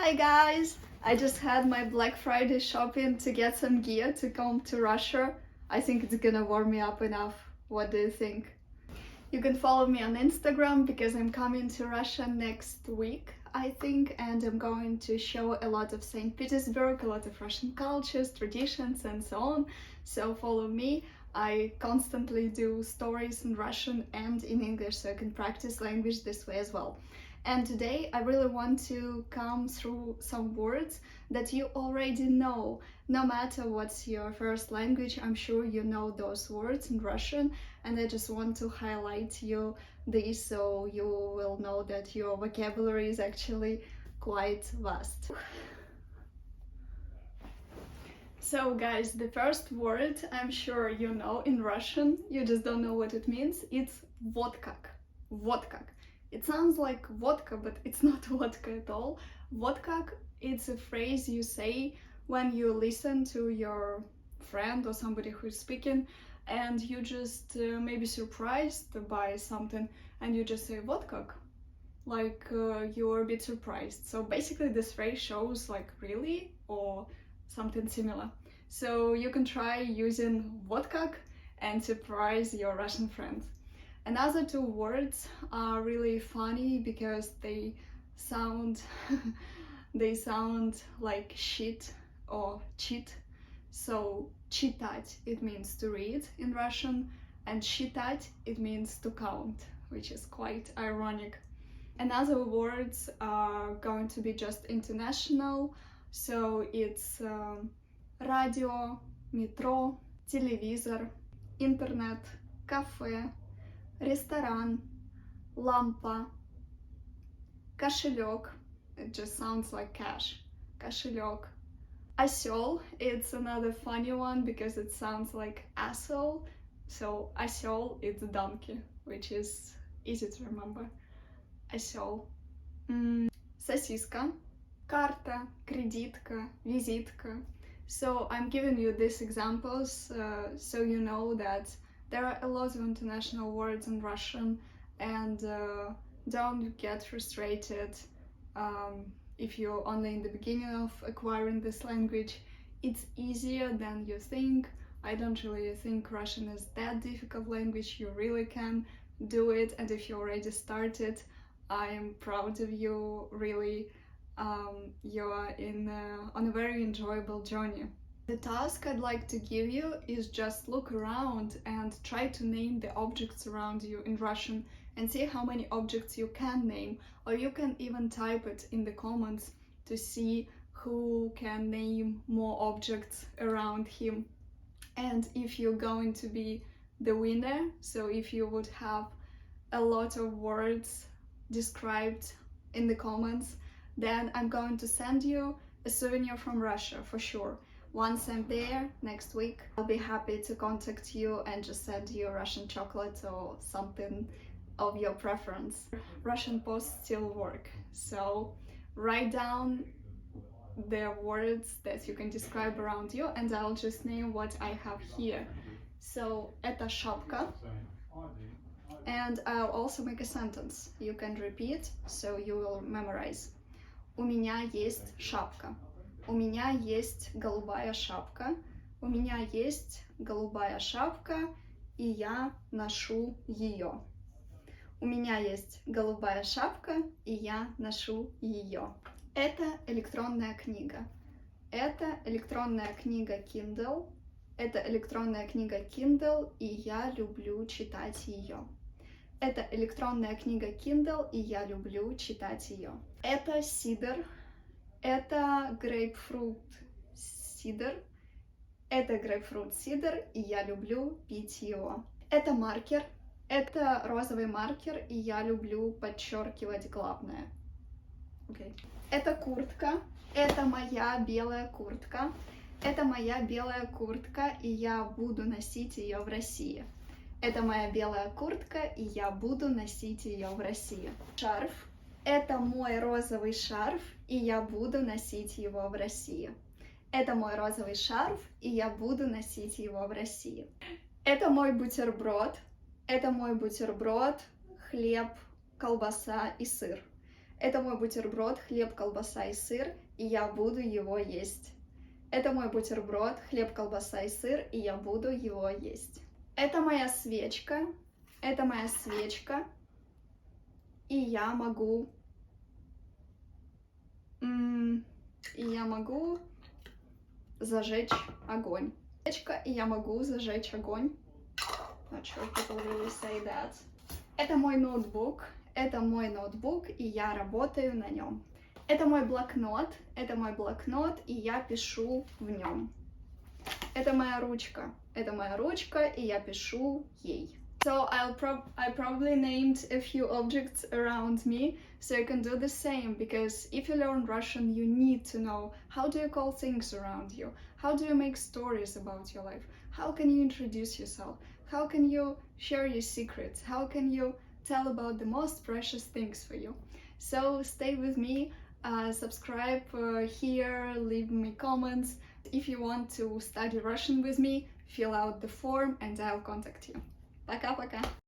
Hi guys! I just had my Black Friday shopping to get some gear to come to Russia. I think it's gonna warm me up enough. What do you think? You can follow me on Instagram because I'm coming to Russia next week, I think, and I'm going to show a lot of St. Petersburg, a lot of Russian cultures, traditions, and so on. So follow me. I constantly do stories in Russian and in English, so I can practice language this way as well. And today I really want to come through some words that you already know. No matter what's your first language, I'm sure you know those words in Russian, and I just want to highlight you these so you will know that your vocabulary is actually quite vast. So guys, the first word I'm sure you know in Russian, you just don't know what it means. It's vodkak. Vodkak. It sounds like vodka, but it's not vodka at all. Vodkak, it's a phrase you say when you listen to your friend or somebody who's speaking and you just maybe surprised by something and you just say vodkak, like you're a bit surprised. So basically this phrase shows like really or something similar. So you can try using vodkak and surprise your Russian friend. Another two words are really funny because they sound they sound like shit or cheat. So читать it means to read in Russian, and считать it means to count, which is quite ironic. Another words are going to be just international, so it's radio, metro, телевизор, internet, cafe, ресторан, лампа, кошелек, it just sounds like cash, кошелек. Осел, it's another funny one because it sounds like asshole, so осел is donkey, which is easy to remember. Осел. Сосиска, карта, кредитка, визитка. So I'm giving you these examples so you know that there are a lot of international words in Russian, and don't get frustrated if you're only in the beginning of acquiring this language. It's easier than you think. I don't really think Russian is that difficult language. You really can do it, and if you already started, I'm proud of you. Really, you are on a very enjoyable journey. The task I'd like to give you is just look around and try to name the objects around you in Russian and see how many objects you can name, or you can even type it in the comments to see who can name more objects around him. And if you're going to be the winner, so if you would have a lot of words described in the comments, then I'm going to send you a souvenir from Russia for sure. Once I'm there next week, I'll be happy to contact you and just send you Russian chocolate or something of your preference. Russian posts still work, so write down the words that you can describe around you and I'll just name what I have here. So, это шапка. And I'll also make a sentence. You can repeat, so you will memorize. У меня есть шапка. У меня есть голубая шапка. У меня есть голубая шапка, и я ношу ее. У меня есть голубая шапка, и я ношу ее. Это электронная книга. Это электронная книга Kindle. Это электронная книга Kindle, и я люблю читать ее. Это электронная книга Kindle, и я люблю читать ее. Это сидр. Это грейпфрут сидр. Это грейпфрут сидр, и я люблю пить его. Это маркер. Это розовый маркер, и я люблю подчеркивать главное. Okay. Это куртка. Это моя белая куртка. Это моя белая куртка, и я буду носить ее в России. Это моя белая куртка, и я буду носить ее в России. Шарф. Это мой розовый шарф, и я буду носить его в России. Это мой розовый шарф, и я буду носить его в России. Это мой бутерброд. Это мой бутерброд, хлеб, колбаса и сыр. Это мой бутерброд, хлеб, колбаса и сыр, и я буду его есть. Это мой бутерброд, хлеб, колбаса и сыр, и я буду его есть. Это моя свечка, и я могу... зажечь огонь. Свечка, и я могу зажечь огонь. Not sure if people really say that. Это мой ноутбук, и я работаю на нем. Это мой блокнот, и я пишу в нем. Это моя ручка, и я пишу ей. So I probably named a few objects around me, so you can do the same, because if you learn Russian, you need to know how do you call things around you, how do you make stories about your life, how can you introduce yourself, how can you share your secrets, how can you tell about the most precious things for you. So stay with me, subscribe here, leave me comments. If you want to study Russian with me, fill out the form and I'll contact you. Пока-пока!